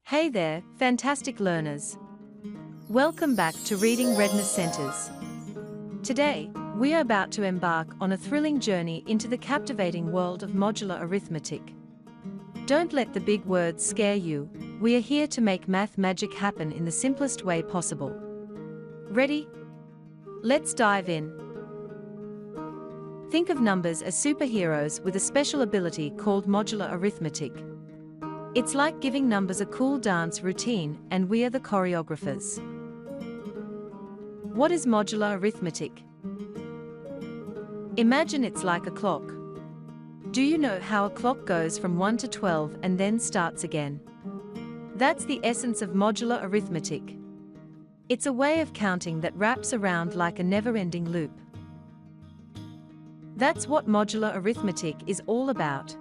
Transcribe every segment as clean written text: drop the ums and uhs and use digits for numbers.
Hey there, fantastic learners. Welcome back to Reading Readiness Centers. Today, we are about to embark on a thrilling journey into the captivating world of modular arithmetic. Don't let the big words scare you. We are here to make math magic happen in the simplest way possible. Ready? Let's dive in. Think of numbers as superheroes with a special ability called modular arithmetic. It's like giving numbers a cool dance routine, and we are the choreographers. What is modular arithmetic? Imagine it's like a clock. Do you know how a clock goes from 1 to 12 and then starts again? That's the essence of modular arithmetic. It's a way of counting that wraps around like a never-ending loop. That's what modular arithmetic is all about.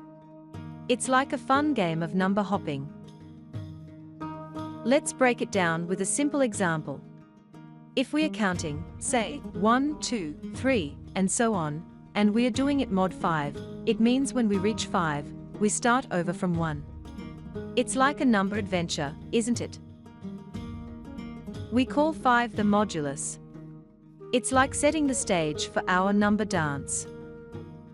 It's like a fun game of number hopping. Let's break it down with a simple example. If we are counting, say, 1, 2, 3, and so on, and we are doing it mod 5, it means when we reach 5, we start over from 1. It's like a number adventure, isn't it? We call 5 the modulus. It's like setting the stage for our number dance.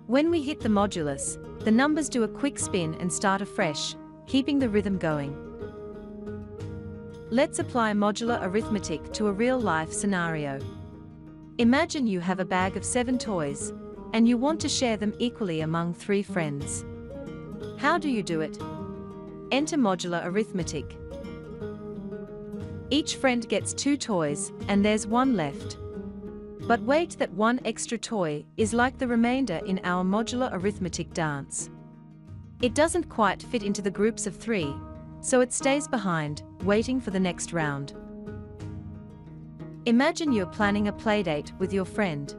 When we hit the modulus, the numbers do a quick spin and start afresh, keeping the rhythm going. Let's apply modular arithmetic to a real-life scenario. Imagine you have a bag of 7 toys, and you want to share them equally among 3 friends. How do you do it? Enter modular arithmetic. Each friend gets 2 toys, and there's 1 left. But wait, that 1 extra toy is like the remainder in our modular arithmetic dance. It doesn't quite fit into the groups of 3, so it stays behind, waiting for the next round. Imagine you're planning a playdate with your friend.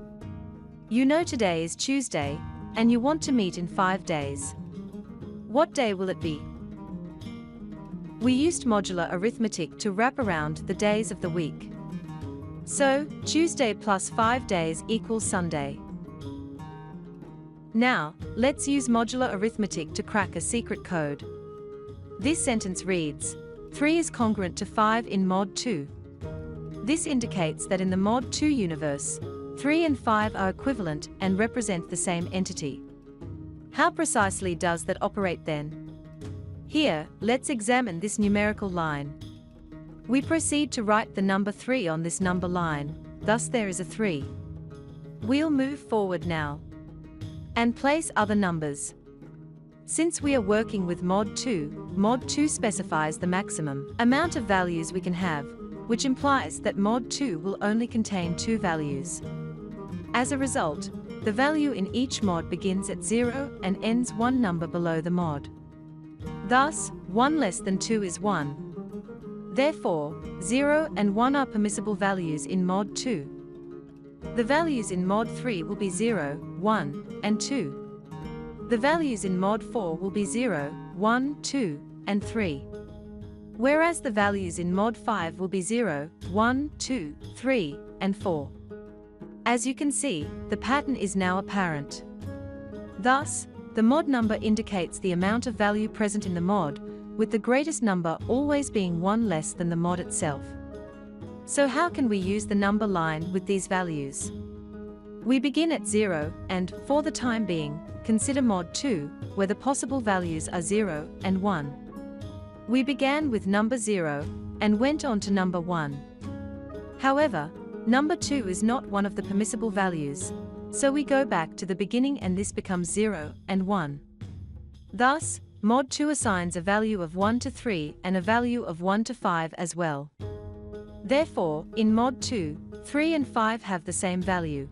You know today is Tuesday, and you want to meet in 5 days. What day will it be? We used modular arithmetic to wrap around the days of the week. So, Tuesday plus 5 days equals Sunday. Now, let's use modular arithmetic to crack a secret code. This sentence reads, 3 is congruent to 5 in mod 2. This indicates that in the mod 2 universe, 3 and 5 are equivalent and represent the same entity. How precisely does that operate then? Here, let's examine this numerical line. We proceed to write the number 3 on this number line, thus there is a 3. We'll move forward now and place other numbers. Since we are working with mod 2 specifies the maximum amount of values we can have, which implies that mod 2 will only contain 2 values. As a result, the value in each mod begins at 0 and ends 1 number below the mod. Thus, 1 less than 2 is 1. Therefore, 0 and 1 are permissible values in mod 2. The values in mod 3 will be 0, 1, and 2. The values in mod 4 will be 0, 1, 2, and 3. Whereas the values in mod 5 will be 0, 1, 2, 3, and 4. As you can see, the pattern is now apparent. Thus, the mod number indicates the amount of value present in the mod, with the greatest number always being 1 less than the mod itself. So how can we use the number line with these values? We begin at 0, and, for the time being, consider mod 2, where the possible values are 0 and 1. We began with number 0, and went on to number 1. However, number 2 is not one of the permissible values, so we go back to the beginning and this becomes 0 and 1. Thus, mod 2 assigns a value of 1 to 3 and a value of 1 to 5 as well. Therefore, in mod 2, 3 and 5 have the same value.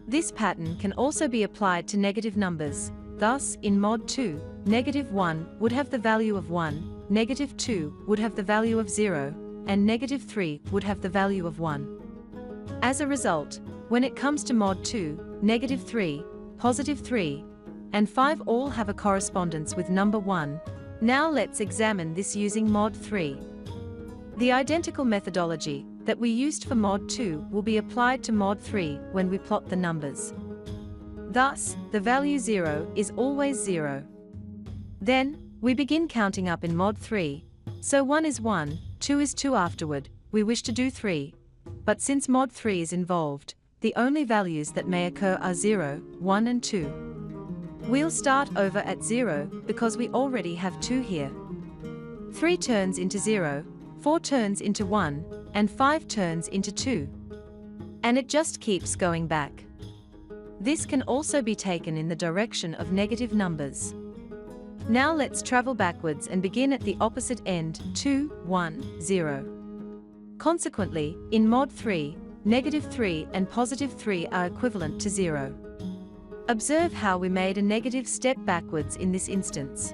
This pattern can also be applied to negative numbers. Thus, in mod 2, negative 1 would have the value of 1, negative 2 would have the value of 0, and negative 3 would have the value of 1. As a result, when it comes to mod 2, negative 3, positive 3, and 5 all have a correspondence with number 1. Now let's examine this using mod 3. The identical methodology that we used for mod 2 will be applied to mod 3 when we plot the numbers. Thus, the value 0 is always 0. Then, we begin counting up in mod 3, So 1 is 1, 2 is 2 afterward, we wish to do 3. But since mod 3 is involved, the only values that may occur are 0, 1 and 2. We'll start over at 0, because we already have 2 here. 3 turns into 0, 4 turns into 1, and 5 turns into 2. And it just keeps going back. This can also be taken in the direction of negative numbers. Now let's travel backwards and begin at the opposite end, 2, 1, 0. Consequently, in mod 3, negative 3 and positive 3 are equivalent to 0. Observe how we made a negative step backwards in this instance.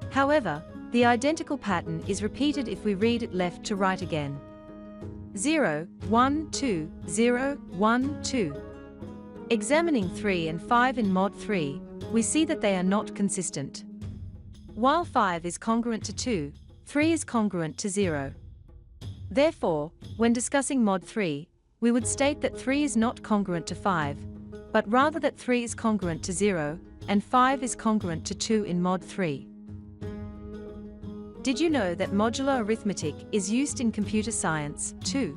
However, the identical pattern is repeated if we read it left to right again. 0, 1, 2, 0, 1, 2. Examining 3 and 5 in mod 3, we see that they are not consistent. While 5 is congruent to 2, 3 is congruent to 0. Therefore, when discussing mod 3, we would state that 3 is not congruent to 5, but rather that 3 is congruent to 0, and 5 is congruent to 2 in mod 3. Did you know that modular arithmetic is used in computer science, too?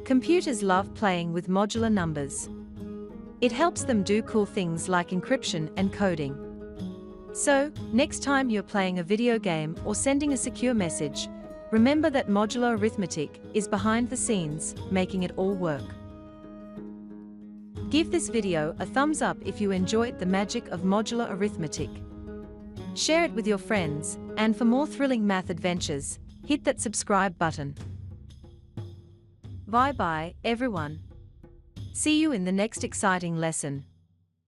Computers love playing with modular numbers. It helps them do cool things like encryption and coding. So, next time you're playing a video game or sending a secure message, remember that modular arithmetic is behind the scenes, making it all work. Give this video a thumbs up if you enjoyed the magic of modular arithmetic. Share it with your friends, and for more thrilling math adventures, hit that subscribe button. Bye-bye, everyone. See you in the next exciting lesson.